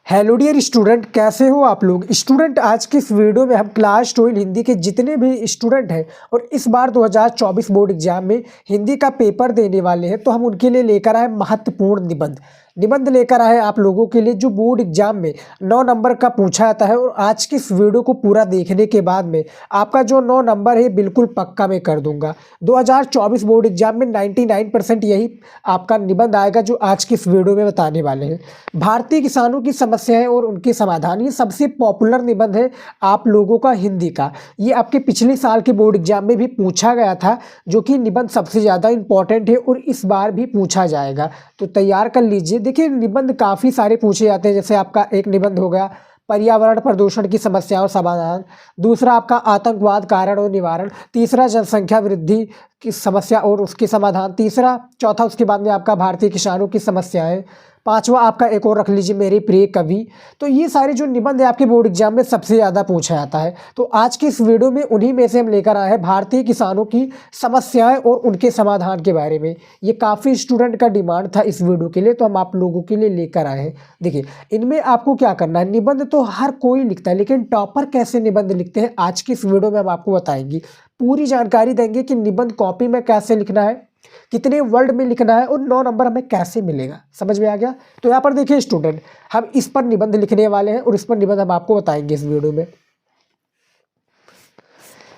Hello dear student, कैसे हो आप लोग। स्टूडेंट, आज की इस वीडियो में हम क्लास 12 हिंदी के जितने भी स्टूडेंट हैं और इस बार 2024 बोर्ड एग्जाम में हिंदी का पेपर देने वाले हैं, तो हम उनके लिए लेकर आए महत्वपूर्ण निबंध लेकर आए आप लोगों के लिए, जो बोर्ड एग्जाम में 9 नंबर का पूछा जाता है। और आज की इस वीडियो को पूरा देखने के बाद में आपका जो 9 नंबर है बिल्कुल पक्का मैं कर दूंगा। 2024 बोर्ड एग्जाम में 99% यही आपका निबंध आएगा जो आज की इस वीडियो में बताने वाले हैं। भारतीय किसानों की समस्याएं और उनके समाधान, ये सबसे पॉपुलर निबंध है आप लोगों का हिंदी का। ये आपके पिछले साल के बोर्ड एग्जाम में भी पूछा गया था, जो कि निबंध सबसे ज़्यादा इंपॉर्टेंट है और इस बार भी पूछा जाएगा, तो तैयार कर लीजिए। देखिए, निबंध काफ़ी सारे पूछे जाते हैं। जैसे आपका एक निबंध हो गया पर्यावरण प्रदूषण की समस्या और समाधान, दूसरा आपका आतंकवाद कारण और निवारण, तीसरा जनसंख्या वृद्धि की समस्या और उसके समाधान, चौथा उसके बाद में आपका भारतीय किसानों की समस्याएं, पांचवा आपका एक और रख लीजिए मेरे प्रिय कवि। तो ये सारे जो निबंध है आपके बोर्ड एग्जाम में सबसे ज़्यादा पूछा जाता है। तो आज की इस वीडियो में उन्हीं में से हम लेकर आए हैं भारतीय किसानों की समस्याएं और उनके समाधान के बारे में। ये काफ़ी स्टूडेंट का डिमांड था इस वीडियो के लिए, तो हम आप लोगों के लिए लेकर आए हैं। देखिए, इनमें आपको क्या करना है, निबंध तो हर कोई लिखता है, लेकिन टॉपर कैसे निबंध लिखते हैं आज की इस वीडियो में हम आपको बताएंगे। पूरी जानकारी देंगे कि निबंध कॉपी में कैसे लिखना है, कितने वर्ड में लिखना है और 9 नंबर हमें कैसे मिलेगा। समझ में आ गया। तो यहाँ पर देखिए स्टूडेंट, हम इस पर निबंध लिखने वाले हैं और इस पर निबंध हम आपको बताएंगे इस वीडियो में।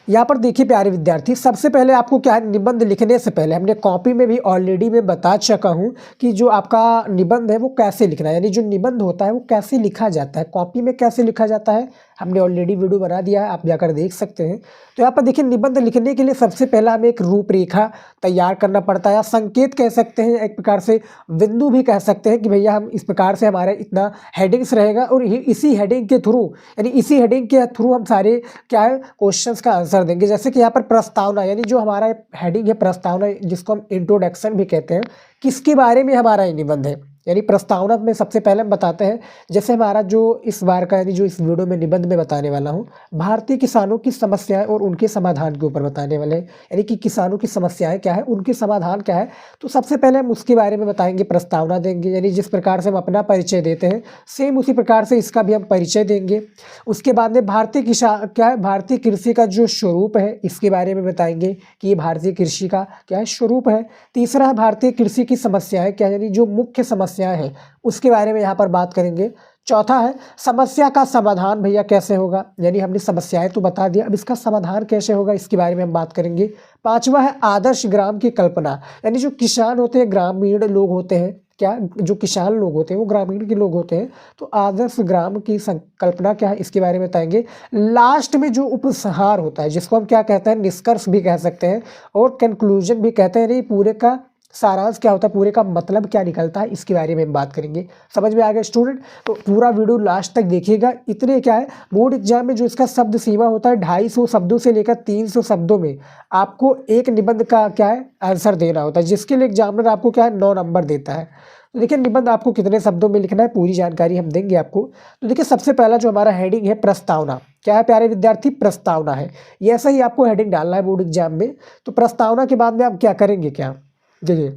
यहाँ पर देखिए प्यारे विद्यार्थी, सबसे पहले आपको क्या है, निबंध लिखने से पहले हमने कॉपी में भी ऑलरेडी मैं बता चुका हूँ कि जो आपका निबंध है वो कैसे लिखना है, यानी जो निबंध होता है वो कैसे लिखा जाता है, कॉपी में कैसे लिखा जाता है, हमने ऑलरेडी वीडियो बना दिया है, आप जाकर देख सकते हैं। तो यहाँ पर देखिए, निबंध लिखने के लिए सबसे पहला हमें एक रूपरेखा तैयार करना पड़ता है, या संकेत कह सकते हैं, एक प्रकार से बिंदु भी कह सकते हैं कि भैया हम इस प्रकार से हमारा इतना हेडिंग्स रहेगा और इसी हेडिंग के थ्रू, यानी इसी हेडिंग के थ्रू हम सारे क्या है क्वेश्चंस का आंसर देंगे। जैसे कि यहाँ पर प्रस्तावना, यानी जो हमारा हेडिंग है प्रस्तावना, जिसको हम इंट्रोडक्शन भी कहते हैं, किसके बारे में हमारा ये निबंध है, यानी प्रस्तावना में सबसे पहले हम बताते हैं। जैसे हमारा जो इस बार का, यानी जो इस वीडियो में निबंध में बताने वाला हूँ, भारतीय किसानों की समस्याएं और उनके समाधान के ऊपर बताने वाले हैं, यानी कि किसानों की समस्याएं क्या है, उनके समाधान क्या है। तो सबसे पहले हम उसके बारे में बताएंगे, प्रस्तावना देंगे, यानी जिस प्रकार से हम अपना परिचय देते हैं सेम उसी प्रकार से इसका भी हम परिचय देंगे। उसके बाद में भारतीय किसान क्या है, भारतीय कृषि का जो स्वरूप है इसके बारे में बताएंगे कि ये भारतीय कृषि का क्या है, स्वरूप है। तीसरा है भारतीय कृषि की समस्याएं क्या, यानी जो मुख्य समस्याएं हैं उसके बारे में यहाँ पर बात करेंगे। चौथा है समस्या का समाधान, भैया कैसे होगा, यानी हमने समस्याएं तो बता दिया, अब इसका समाधान कैसे होगा इसके बारे में हम बात करेंगे। पांचवा है आदर्श ग्राम की कल्पना, यानी जो किसान होते हैं, ग्रामीण लोग होते हैं, क्या जो किसान लोग होते हैं वो ग्रामीण के लोग होते हैं, तो आदर्श ग्राम की संकल्पना क्या है इसके बारे में बताएंगे। लास्ट में जो उपसंहार होता है, जिसको हम क्या कहते हैं, निष्कर्ष भी कह सकते हैं और कंक्लूजन भी कहते हैं, यानी पूरे का सारांश क्या होता है, पूरे का मतलब क्या निकलता है, इसके बारे में हम बात करेंगे। समझ में आ गया स्टूडेंट। तो पूरा वीडियो लास्ट तक देखिएगा। इतने क्या है, बोर्ड एग्जाम में जो इसका शब्द सीमा होता है 250 शब्दों से लेकर 300 शब्दों में आपको एक निबंध का क्या है आंसर देना होता है, जिसके लिए एग्जामिनर आपको क्या है 9 नंबर देता है। तो देखिए, निबंध आपको कितने शब्दों में लिखना है पूरी जानकारी हम देंगे आपको। तो देखिए, सबसे पहला जो हमारा हेडिंग है प्रस्तावना, क्या है प्यारे विद्यार्थी, प्रस्तावना है। ये ऐसा ही आपको हेडिंग डालना है बोर्ड एग्जाम में। तो प्रस्तावना के बाद में आप क्या करेंगे, क्या देखिए,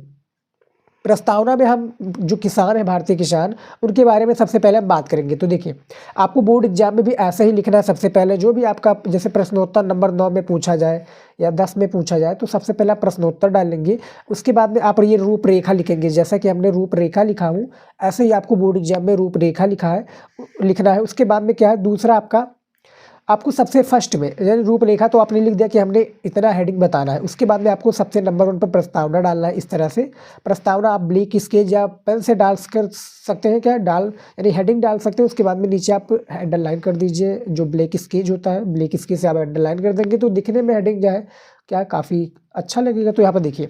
प्रस्तावना में हम जो किसान है, भारतीय किसान, उनके बारे में सबसे पहले हम बात करेंगे। तो देखिए, आपको बोर्ड एग्जाम में भी ऐसा ही लिखना है। सबसे पहले जो भी आपका जैसे प्रश्नोत्तर नंबर 9 में पूछा जाए या 10 में पूछा जाए, तो सबसे पहले आप प्रश्नोत्तर डालेंगे। उसके बाद में आप ये रूपरेखा लिखेंगे, जैसा कि हमने रूपरेखा लिखा हूँ ऐसे ही आपको बोर्ड एग्जाम में रूपरेखा लिखना है। उसके बाद में क्या है, दूसरा आपको सबसे फर्स्ट में, यानी रूपरेखा तो आपने लिख दिया कि हमने इतना हेडिंग बताना है। उसके बाद में आपको सबसे नंबर 1 पर प्रस्तावना डालना है। इस तरह से प्रस्तावना आप ब्लैक स्केच या पेन से डाल कर सकते हैं, क्या यानी हेडिंग डाल सकते हैं। उसके बाद में नीचे आप अंडरलाइन कर दीजिए, जो ब्लैक स्केच होता है, ब्लैक स्केच से आप अंडरलाइन कर देंगे तो दिखने में हेडिंग जो है क्या काफ़ी अच्छा लगेगा। तो यहाँ पर देखिए,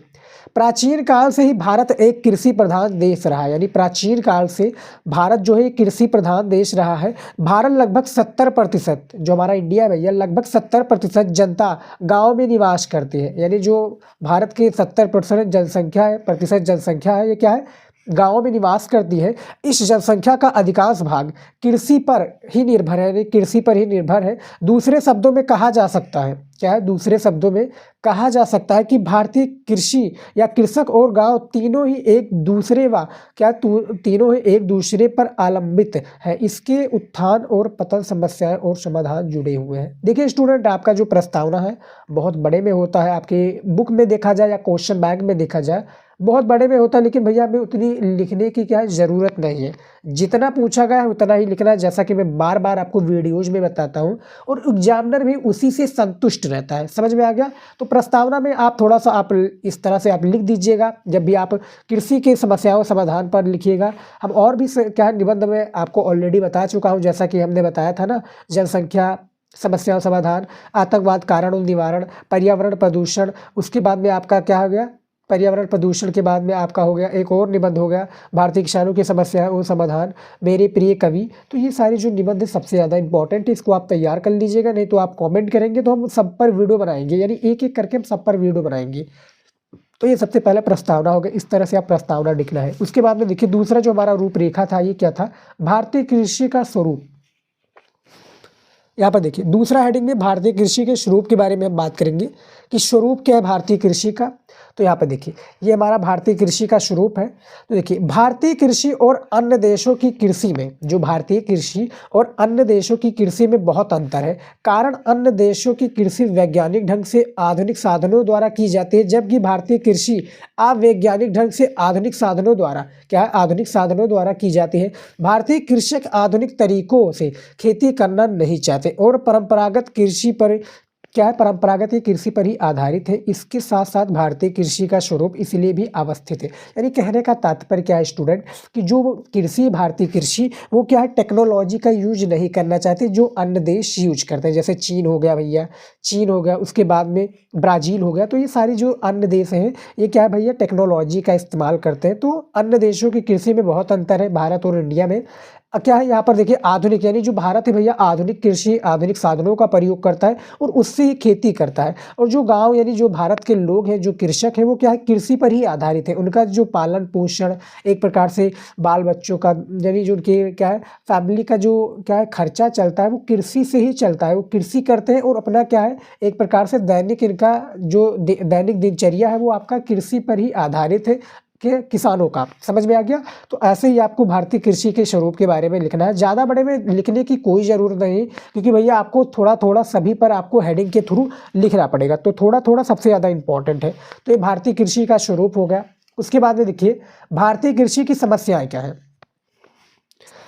प्राचीन काल से ही भारत एक कृषि प्रधान देश रहा है, यानी प्राचीन काल से भारत जो है कृषि प्रधान देश रहा है। भारत लगभग 70%, जो हमारा इंडिया है भैया, लगभग 70% जनता गांव में निवास करती है, यानी जो भारत की 70% जनसंख्या है, प्रतिशत जनसंख्या है, ये क्या है गाँव में निवास करती है, इस जनसंख्या का अधिकांश भाग कृषि पर ही निर्भर है, यानी कृषि पर ही निर्भर है। दूसरे शब्दों में कहा जा सकता है, क्या है, दूसरे शब्दों में कहा जा सकता है कि भारतीय कृषि या कृषक और गांव तीनों ही एक दूसरे व क्या तीनों ही एक दूसरे पर अवलंबित है। इसके उत्थान और पतन समस्याएं और समाधान जुड़े हुए हैं। देखिए स्टूडेंट, आपका जो प्रस्तावना है बहुत बड़े में होता है, आपके बुक में देखा जाए या क्वेश्चन बैंक में देखा जाए बहुत बड़े में होता है, लेकिन भैया हमें उतनी लिखने की क्या है ज़रूरत नहीं है। जितना पूछा गया है उतना ही लिखना है, जैसा कि मैं बार बार आपको वीडियोज में बताता हूँ, और एग्जामिनर भी उसी से संतुष्ट रहता है। समझ में आ गया? तो प्रस्तावना में आप थोड़ा सा आप इस तरह से आप लिख दीजिएगा जब भी आप कृषि की समस्याओं समाधान पर लिखिएगा। हम और भी क्या है निबंध में आपको ऑलरेडी बता चुका हूँ, जैसा कि हमने बताया था ना, जनसंख्या समस्याओं समाधान, आतंकवाद कारण और निवारण, पर्यावरण प्रदूषण, उसके बाद में आपका क्या हो गया, पर्यावरण प्रदूषण के बाद में आपका हो गया एक और निबंध हो गया भारतीय किसानों की समस्याएं और समाधान, मेरे प्रिय कवि। तो ये सारे जो निबंध है सबसे ज़्यादा इंपॉर्टेंट है, इसको आप तैयार कर लीजिएगा, नहीं तो आप कमेंट करेंगे तो हम सब पर वीडियो बनाएंगे, यानी एक एक करके हम सब पर वीडियो बनाएंगे। तो ये सबसे पहले प्रस्तावना हो गया, इस तरह से आप प्रस्तावना लिखना है। उसके बाद में देखिए दूसरा जो हमारा रूपरेखा था ये क्या था, भारतीय कृषि का स्वरूप। यहाँ पर देखिए दूसरा हेडिंग में भारतीय कृषि के स्वरूप के बारे में हम बात करेंगे कि स्वरूप क्या है भारतीय कृषि का। तो यहाँ पर देखिए ये हमारा भारतीय कृषि का स्वरूप है। तो देखिए भारतीय कृषि और अन्य देशों की कृषि में, जो भारतीय कृषि और अन्य देशों की कृषि में बहुत अंतर है। कारण अन्य देशों की कृषि वैज्ञानिक ढंग से आधुनिक साधनों द्वारा की जाती है, जबकि भारतीय कृषि अवैज्ञानिक ढंग से आधुनिक साधनों द्वारा क्या है, आधुनिक साधनों द्वारा की जाती है। भारतीय कृषक आधुनिक तरीकों से खेती करना नहीं चाहते और परंपरागत कृषि पर क्या है, परंपरागत कृषि पर ही आधारित है। इसके साथ साथ भारतीय कृषि का स्वरूप इसलिए भी अवस्थित है। यानी कहने का तात्पर्य क्या है स्टूडेंट, कि जो कृषि भारतीय कृषि वो क्या है, टेक्नोलॉजी का यूज नहीं करना चाहते जो अन्य देश यूज करते हैं। जैसे चीन हो गया भैया, चीन हो गया, उसके बाद में ब्राज़ील हो गया। तो ये सारी जो अन्य देश हैं ये क्या है भैया, टेक्नोलॉजी का इस्तेमाल करते हैं। तो अन्य देशों की कृषि में बहुत अंतर है भारत और इंडिया में। क्या है यहाँ पर देखिए आधुनिक, यानी जो भारत है भैया आधुनिक कृषि आधुनिक साधनों का प्रयोग करता है और उससे ही खेती करता है। और जो गांव यानी जो भारत के लोग हैं, जो कृषक हैं, वो क्या है कृषि पर ही आधारित है। उनका जो पालन पोषण एक प्रकार से बाल बच्चों का, यानी जो उनके क्या है फैमिली का जो क्या है खर्चा चलता है वो कृषि से ही चलता है। वो कृषि करते हैं और अपना क्या है एक प्रकार से दैनिक इनका जो दैनिक दिनचर्या है वो आपका कृषि पर ही आधारित है के किसानों का। समझ में आ गया? तो ऐसे ही आपको भारतीय कृषि के स्वरूप के बारे में लिखना है। ज़्यादा बड़े में लिखने की कोई ज़रूरत नहीं, क्योंकि भैया आपको थोड़ा थोड़ा सभी पर आपको हेडिंग के थ्रू लिखना पड़ेगा, तो थोड़ा थोड़ा सबसे ज़्यादा इंपॉर्टेंट है। तो ये भारतीय कृषि का स्वरूप हो गया। उसके बाद में देखिए भारतीय कृषि की समस्याएँ क्या है।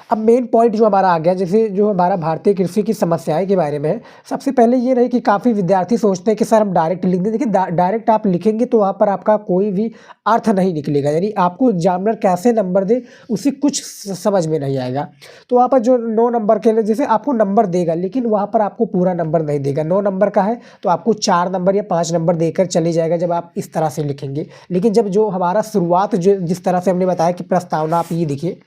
अब मेन पॉइंट जो हमारा आ गया, जैसे जो हमारा भारतीय कृषि की समस्याएं के बारे में है। सबसे पहले ये रही कि काफ़ी विद्यार्थी सोचते हैं कि सर हम डायरेक्ट लिख दें। देखिए डायरेक्ट आप लिखेंगे तो वहाँ पर आपका कोई भी अर्थ नहीं निकलेगा, यानी आपको एग्जामिनर कैसे नंबर दे उसी कुछ समझ में नहीं आएगा। तो वहाँ पर जो 9 नंबर के लिए जैसे आपको नंबर देगा, लेकिन वहाँ पर आपको पूरा नंबर नहीं देगा। 9 नंबर का है तो आपको 4 नंबर या 5 नंबर देकर चले जाएगा जब आप इस तरह से लिखेंगे। लेकिन जब जो हमारा शुरुआत जो जिस तरह से हमने बताया कि प्रस्तावना, आप ये देखिए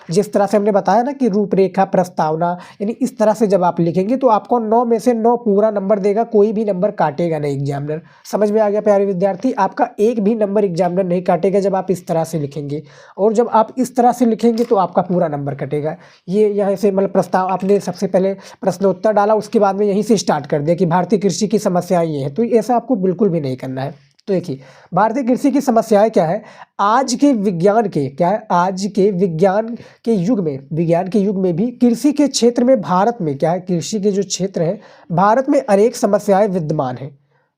जिस तरह से हमने बताया ना कि रूपरेखा प्रस्तावना, यानी इस तरह से जब आप लिखेंगे तो आपको 9 में से 9 पूरा नंबर देगा, कोई भी नंबर काटेगा नहीं एग्जामिनर। समझ में आ गया प्यारे विद्यार्थी? आपका एक भी नंबर एग्जामिनर नहीं काटेगा जब आप इस तरह से लिखेंगे, और जब आप इस तरह से लिखेंगे तो आपका पूरा नंबर कटेगा। ये यहाँ से मतलब प्रस्ताव आपने सबसे पहले प्रश्नोत्तर डाला, उसके बाद में यहीं से स्टार्ट कर दिया कि भारतीय कृषि की समस्याएं ये है, तो ऐसा आपको बिल्कुल भी नहीं करना है। तो देखिए भारतीय कृषि की समस्याएं क्या है। आज के विज्ञान के क्या है, आज के विज्ञान के युग में भी कृषि के क्षेत्र में भारत में क्या है, कृषि के जो क्षेत्र है भारत में अनेक समस्याएं विद्यमान है।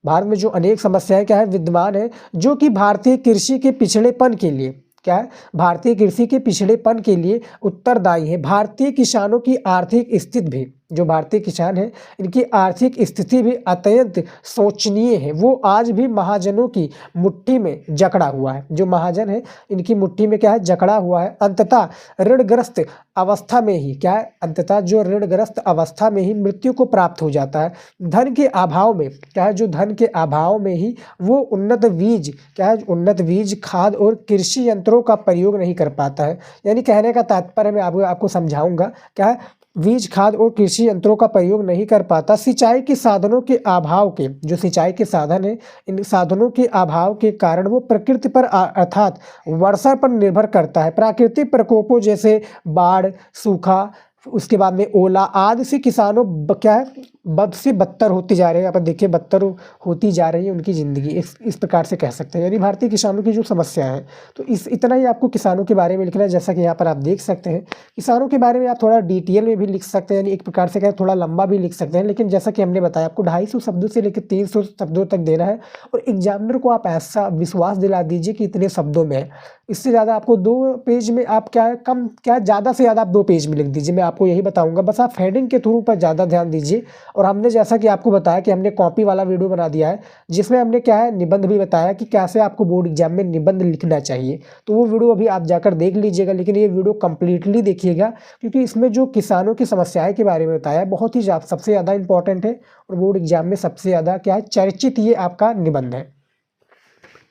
भारत में जो अनेक समस्याएं क्या है विद्यमान है, जो कि भारतीय कृषि के पिछड़ेपन के लिए क्या है, भारतीय कृषि के पिछड़ेपन के लिए उत्तरदायी है। भारतीय किसानों की आर्थिक स्थिति भी, जो भारतीय किसान हैं इनकी आर्थिक स्थिति भी अत्यंत शोचनीय है। वो आज भी महाजनों की मुट्ठी में जकड़ा हुआ है। जो महाजन है इनकी मुट्ठी में क्या है, जकड़ा हुआ है। अंततः ऋणग्रस्त अवस्था में ही क्या है, अंततः जो ऋणग्रस्त अवस्था में ही मृत्यु को प्राप्त हो जाता है। धन के अभाव में क्या है, जो धन के अभाव में ही वो उन्नत बीज क्या है, उन्नत बीज खाद और कृषि यंत्रों का प्रयोग नहीं कर पाता है। यानी कहने का तात्पर्य मैं आपको समझाऊंगा क्या है, बीज खाद और कृषि कृषि यंत्रों का प्रयोग नहीं कर पाता। सिंचाई के साधनों के अभाव के, जो सिंचाई के साधन है, इन साधनों के अभाव के कारण वो प्रकृति पर अर्थात वर्षा पर निर्भर करता है। प्राकृतिक प्रकोपों जैसे बाढ़, सूखा, उसके बाद में ओला आदि से किसानों क्या है, बद से बदतर होती जा रही है। यहाँ पर देखिए बदतर होती जा रही है उनकी ज़िंदगी, इस प्रकार से कह सकते हैं। यानी भारतीय किसानों की जो समस्या है, तो इतना ही आपको किसानों के बारे में लिखना है। जैसा कि यहाँ पर आप देख सकते हैं, किसानों के बारे में आप थोड़ा डिटेल में भी लिख सकते हैं, यानी एक प्रकार से कहें थोड़ा लंबा भी लिख सकते हैं। लेकिन जैसा कि हमने बताया, आपको 250 शब्दों से लेकर 300 शब्दों तक देना है, और एग्जामिनर को आप ऐसा विश्वास दिला दीजिए कि इतने शब्दों में है। इससे ज़्यादा आपको 2 पेज में आप क्या है, कम क्या है, ज़्यादा से ज़्यादा आप 2 पेज में लिख दीजिए, मैं आपको यही बताऊंगा। बस आप हेडिंग के थ्रू पर ज़्यादा ध्यान दीजिए। और हमने जैसा कि आपको बताया कि हमने कॉपी वाला वीडियो बना दिया है, जिसमें हमने क्या है, निबंध भी बताया कि कैसे आपको बोर्ड एग्जाम में निबंध लिखना चाहिए। तो वो वीडियो अभी आप जाकर देख लीजिएगा, लेकिन ये वीडियो कंप्लीटली देखिएगा, क्योंकि इसमें जो किसानों की समस्याएं के बारे में बताया है, बहुत ही सबसे ज़्यादा इंपॉर्टेंट है, और बोर्ड एग्जाम में सबसे ज़्यादा क्या है, चर्चित ये आपका निबंध है।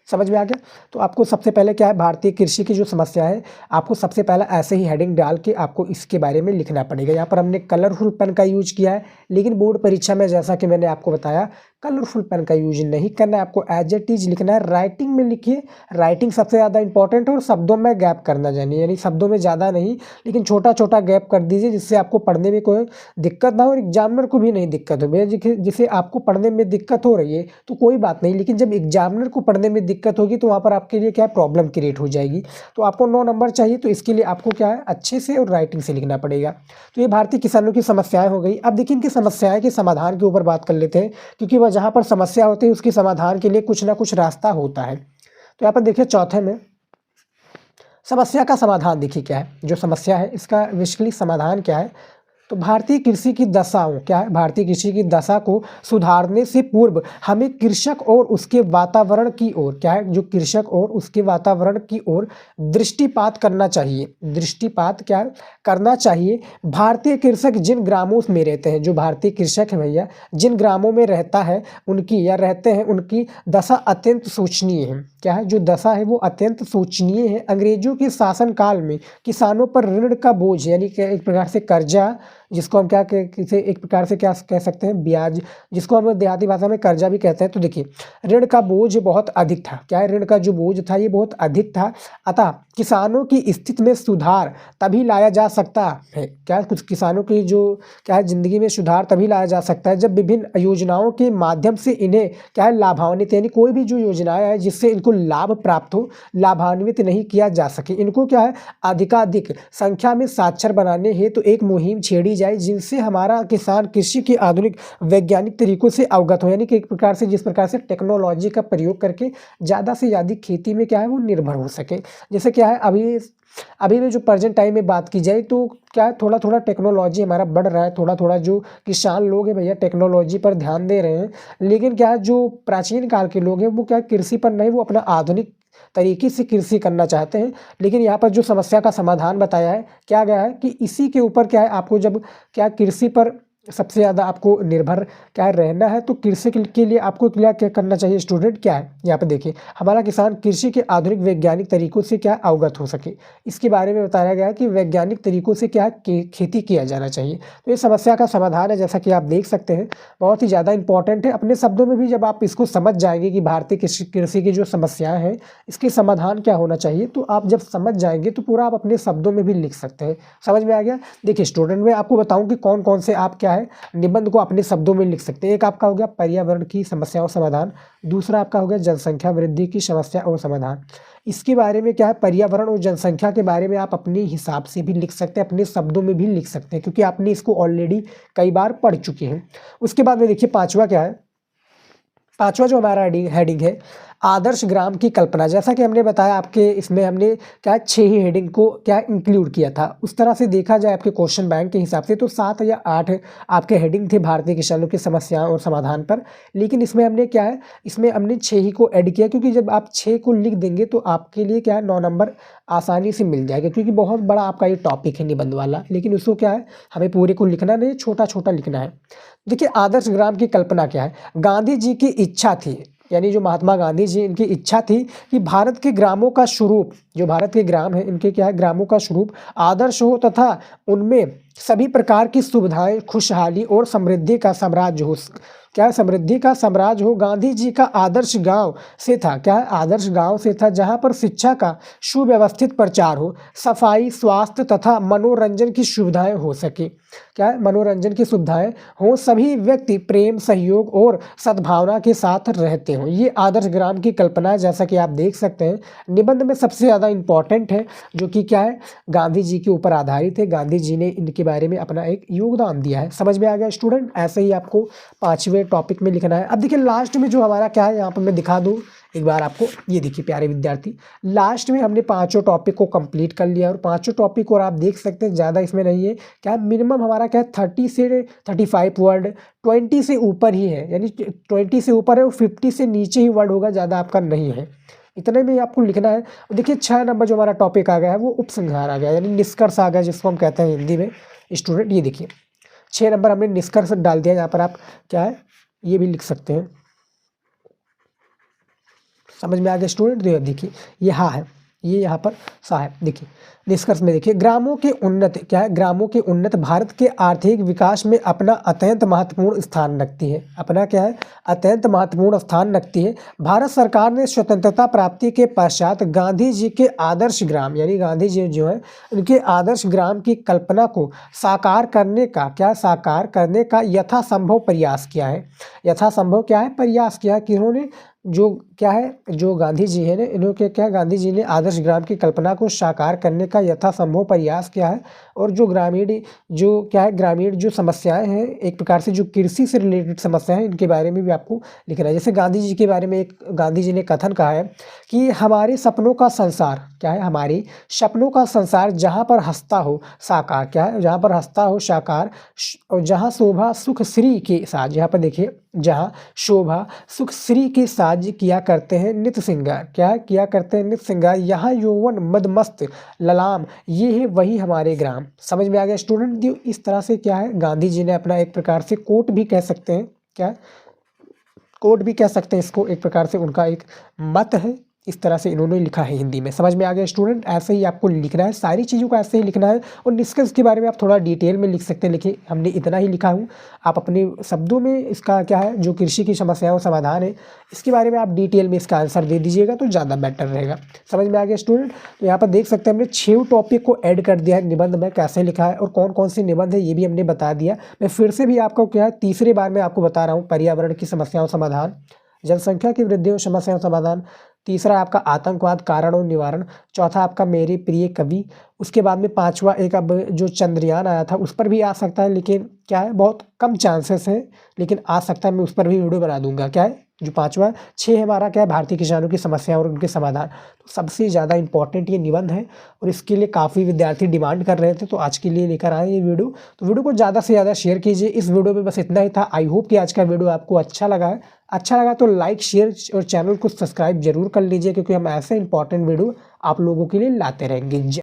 समझ में आ गया? तो आपको सबसे पहले क्या है, भारतीय कृषि की जो समस्या है, आपको सबसे पहले ऐसे ही हेडिंग डाल के आपको इसके बारे में लिखना पड़ेगा। यहाँ पर हमने कलरफुल पेन का यूज किया है, लेकिन बोर्ड परीक्षा में जैसा कि मैंने आपको बताया, कलरफुल पेन का यूज नहीं करना है, आपको एज इट इज लिखना है। राइटिंग में लिखिए, राइटिंग सबसे ज़्यादा इंपॉर्टेंट है, और शब्दों में गैप करना जानिए, यानी शब्दों में ज़्यादा नहीं, लेकिन छोटा छोटा गैप कर दीजिए, जिससे आपको पढ़ने में कोई दिक्कत ना हो और एग्जामिनर को भी नहीं दिक्कत हो। भैया जिसे आपको पढ़ने में दिक्कत हो रही है तो कोई बात नहीं, लेकिन जब एग्जामिनर को पढ़ने में दिक्कत होगी तो वहाँ पर आपके लिए क्या है, प्रॉब्लम क्रिएट हो जाएगी। तो आपको 9 नंबर चाहिए, तो इसके लिए आपको क्या है, अच्छे से और राइटिंग से लिखना पड़ेगा। तो ये भारतीय किसानों की समस्याएं हो गई। अब देखिए इनकी समस्याएं के समाधान के ऊपर बात कर लेते हैं, क्योंकि वह जहाँ पर समस्या होती है उसकी समाधान के लिए कुछ ना कुछ रास्ता होता है। तो यहाँ पर देखिए चौथे में समस्या का समाधान देखिए क्या है, जो समस्या है इसका बेसिकली समाधान क्या है। तो भारतीय कृषि की दशाओं क्या है, भारतीय कृषि की दशा को सुधारने से पूर्व हमें कृषक और उसके वातावरण की ओर क्या है, जो कृषक और उसके वातावरण की ओर दृष्टिपात करना चाहिए। दृष्टिपात क्या है, करना चाहिए। भारतीय कृषक जिन ग्रामों में रहते हैं, जो भारतीय कृषक है भैया, जिन ग्रामों में रहता है उनकी या रहते हैं, उनकी दशा अत्यंत शोचनीय है। क्या है, जो दशा है वो अत्यंत शोचनीय है। अंग्रेजों के शासनकाल में किसानों पर ऋण का बोझ, यानी कि एक प्रकार से कर्जा, जिसको हम क्या किसे एक प्रकार से क्या कह सकते हैं, ब्याज, जिसको हम देहाती भाषा में कर्जा भी कहते हैं। तो देखिए ऋण का बोझ बहुत अधिक था। क्या है, ऋण का जो बोझ था ये बहुत अधिक था। अतः किसानों की स्थिति में सुधार तभी लाया जा सकता है। क्या कुछ किसानों की जो क्या है, जिंदगी में सुधार तभी लाया जा सकता है जब विभिन्न योजनाओं के माध्यम से इन्हें क्या है, लाभान्वित, यानी कोई भी जो योजनाएं है जिससे इनको लाभ प्राप्त हो, लाभान्वित नहीं किया जा सके, इनको क्या है, अधिकाधिक संख्या में साक्षर बनाने हेतु एक मुहिम छेड़ी जाए, जिनसे हमारा किसान कृषि के आधुनिक वैज्ञानिक तरीकों से अवगत हो, यानी कि एक प्रकार से जिस प्रकार से टेक्नोलॉजी का प्रयोग करके ज़्यादा से ज़्यादा खेती में क्या है वो निर्भर हो सके। जैसे क्या है, अभी में जो प्रेजेंट टाइम में बात की जाए तो क्या है, थोड़ा थोड़ा टेक्नोलॉजी हमारा बढ़ रहा है, थोड़ा थोड़ा जो किसान लोग हैं भैया टेक्नोलॉजी पर ध्यान दे रहे हैं। लेकिन क्या है, जो प्राचीन काल के लोग हैं वो क्या कृषि पर नहीं, वो अपना आधुनिक तरीके से कृषि करना चाहते हैं। लेकिन यहाँ पर जो समस्या का समाधान बताया है, क्या गया है कि इसी के ऊपर क्या है, आपको जब क्या कृषि पर सबसे ज़्यादा आपको निर्भर क्या है रहना है, तो कृषि के लिए आपको क्या करना चाहिए स्टूडेंट, क्या है यहाँ पे देखिए, हमारा किसान कृषि के आधुनिक वैज्ञानिक तरीकों से क्या अवगत हो सके, इसके बारे में बताया गया है कि वैज्ञानिक तरीकों से क्या खेती किया जाना चाहिए। तो ये समस्या का समाधान है, जैसा कि आप देख सकते हैं, बहुत ही ज़्यादा इंपॉर्टेंट है। अपने शब्दों में भी जब आप इसको समझ जाएंगे कि भारतीय कृषि की जो समस्याएं हैं इसके समाधान क्या होना चाहिए, तो आप जब समझ जाएंगे तो पूरा आप अपने शब्दों में भी लिख सकते हैं। समझ में आ गया? देखिए स्टूडेंट, मैं आपको बताऊं कि कौन कौन से आप क्या है निबंध को अपने शब्दों में लिख सकते हैं। एक आपका हो गया पर्यावरण की समस्याओं समाधान, दूसरा आपका हो गया जनसंख्या वृद्धि की समस्या और समाधान। इसके बारे में क्या है, पर्यावरण और जनसंख्या के बारे में आप अपने हिसाब से भी लिख सकते हैं, अपने शब्दों में भी लिख सकते हैं, क्योंकि आपने इसको ऑलरेडी कई बार पढ़ चुके हैं। उसके बाद में देखिए पांचवा क्या है, पांचवा जो हमारा हेडिंग है, आदर्श ग्राम की कल्पना। जैसा कि हमने बताया आपके इसमें हमने क्या 6 ही हेडिंग को क्या इंक्लूड किया था। उस तरह से देखा जाए आपके क्वेश्चन बैंक के हिसाब से तो 7 या 8 आपके हेडिंग थे भारतीय किसानों की समस्याओं और समाधान पर। लेकिन इसमें हमने क्या है, इसमें हमने 6 ही को ऐड किया, क्योंकि जब आप 6 को लिख देंगे तो आपके लिए क्या है 9 नंबर आसानी से मिल जाएगा, क्योंकि बहुत बड़ा आपका ये टॉपिक है निबंध वाला। लेकिन उसको क्या है, हमें पूरे को लिखना नहीं, छोटा छोटा लिखना है। देखिए आदर्श ग्राम की कल्पना क्या है, गांधी जी की इच्छा थी, यानी जो महात्मा गांधी जी, इनकी इच्छा थी कि भारत के ग्रामों का स्वरूप, जो भारत के ग्राम है इनके क्या है, ग्रामों का स्वरूप आदर्श हो तथा उनमें सभी प्रकार की सुविधाएं, खुशहाली और समृद्धि का साम्राज्य हो। क्या समृद्धि का साम्राज्य हो। गांधी जी का आदर्श गांव से था, क्या आदर्श गांव से था जहां पर शिक्षा का सुव्यवस्थित प्रचार हो, सफाई, स्वास्थ्य तथा मनोरंजन की सुविधाएं हो सके। क्या मनोरंजन की सुविधाएं हो, सभी व्यक्ति प्रेम, सहयोग और सद्भावना के साथ रहते हो। ये आदर्श ग्राम की कल्पना है, जैसा कि आप देख सकते हैं निबंध में सबसे ज़्यादा इम्पॉर्टेंट है, जो कि क्या है, गांधी जी के ऊपर आधारित है। गांधी जी ने इनके बारे में अपना एक योगदान दिया है। समझ में आ गया स्टूडेंट। ऐसे ही आपको 5वें टॉपिक में लिखना है। अब देखिए लास्ट में जो हमारा क्या है, यहाँ पर मैं दिखा दूँ एक बार आपको, ये देखिए प्यारे विद्यार्थी, लास्ट में हमने 5 टॉपिक को कंप्लीट कर लिया और 5 टॉपिक और आप देख सकते हैं ज़्यादा इसमें नहीं है। क्या है, मिनिमम हमारा क्या है 30 से 35 वर्ड, 20 से ऊपर ही है, यानी 20 से ऊपर है और 50 से नीचे ही वर्ड होगा, ज़्यादा आपका नहीं है। इतने में आपको लिखना है। देखिए 6 नंबर जो हमारा टॉपिक आ गया है वो उपसंहार आ गया, यानी निष्कर्ष आ गया, जिसको हम कहते हैं हिंदी में स्टूडेंट। ये देखिए 6 नंबर हमने निष्कर्ष डाल दिया। यहाँ पर आप क्या है ये भी लिख सकते हैं। समझ में आ गया स्टूडेंट। देखिए ये हाँ है, ये यहाँ पर सा है। देखिए निष्कर्ष में देखिए, ग्रामों के उन्नत, क्या है, ग्रामों के उन्नत भारत के आर्थिक विकास में अपना अत्यंत महत्वपूर्ण स्थान रखती है। अपना क्या है, अत्यंत महत्वपूर्ण स्थान रखती है। भारत सरकार ने स्वतंत्रता प्राप्ति के पश्चात गांधी जी के आदर्श ग्राम, यानी गांधी जी जो है उनके आदर्श ग्राम की कल्पना को साकार करने का, क्या साकार करने का यथासंभव प्रयास किया है। यथासंभव क्या है, प्रयास किया है कि इन्होंने जो क्या है, जो गांधी जी है ना, इन्होंने क्या, गांधी जी ने आदर्श ग्राम की कल्पना को साकार करने का यथासंभव प्रयास किया है। और जो ग्रामीण, जो क्या है, ग्रामीण जो समस्याएं हैं, एक प्रकार से जो कृषि से रिलेटेड समस्याएं हैं, इनके बारे में भी आपको लिखना है। जैसे गांधी जी के बारे में एक गांधी जी ने कथन कहा है कि हमारे सपनों का संसार, क्या है, हमारे सपनों का संसार जहाँ पर हंसता हो साकार, क्या है, जहाँ पर हंसता हो साकार, और जहाँ शोभा सुख श्री के साथ, यहाँ पर देखिए, जहाँ शोभा सुख श्री के साज किया करते हैं नित्य श्रृंगार, क्या किया करते हैं, नित्य श्रृंगार, यहाँ यौवन मदमस्त ललाम, ये है वही हमारे ग्राम। समझ में आ गया स्टूडेंट। इस तरह से क्या है, गांधी जी ने अपना एक प्रकार से कोट भी कह सकते हैं, क्या कोट भी कह सकते हैं इसको, एक प्रकार से उनका एक मत है। इस तरह से इन्होंने लिखा है हिंदी में। समझ में आ गया स्टूडेंट। ऐसे ही आपको लिखना है, सारी चीज़ों को ऐसे ही लिखना है। और निष्कर्ष के बारे में आप थोड़ा डिटेल में लिख सकते हैं, लेकिन हमने इतना ही लिखा हूँ। आप अपने शब्दों में इसका क्या है, जो कृषि की समस्याओं समाधान है, इसके बारे में आप डिटेल में इसका आंसर दे दीजिएगा तो ज़्यादा बेटर रहेगा। समझ में आ गया स्टूडेंट। तो यहाँ पर देख सकते हैं हमने 6 टॉपिक को ऐड कर दिया है निबंध में, कैसे लिखा है और कौन कौन से निबंध है ये भी हमने बता दिया। मैं फिर से भी आपको क्या है, तीसरे बार में आपको बता रहा हूँ, पर्यावरण की समस्याओं समाधान, जनसंख्या की वृद्धि और समस्याओं समाधान, तीसरा आपका आतंकवाद कारण और निवारण, चौथा आपका मेरे प्रिय कवि, उसके बाद में 5वां एक अब जो चंद्रयान आया था उस पर भी आ सकता है, लेकिन क्या है बहुत कम चांसेस है, लेकिन आ सकता है, मैं उस पर भी वीडियो बना दूंगा। क्या है जो 5वां, 6 हमारा क्या है, भारतीय किसानों की समस्या और उनके समाधान। तो सबसे ज़्यादा इंपॉर्टेंट ये निबंध है और इसके लिए काफ़ी विद्यार्थी डिमांड कर रहे थे, तो आज के लिए लेकर आए ये वीडियो। तो वीडियो को ज़्यादा से ज़्यादा शेयर कीजिए। इस वीडियो में बस इतना ही था। आई होप कि आज का वीडियो आपको अच्छा लगा है। अच्छा लगा तो लाइक, शेयर और चैनल को सब्सक्राइब जरूर कर लीजिए, क्योंकि हम ऐसे इंपॉर्टेंट वीडियो आप लोगों के लिए लाते रहेंगे।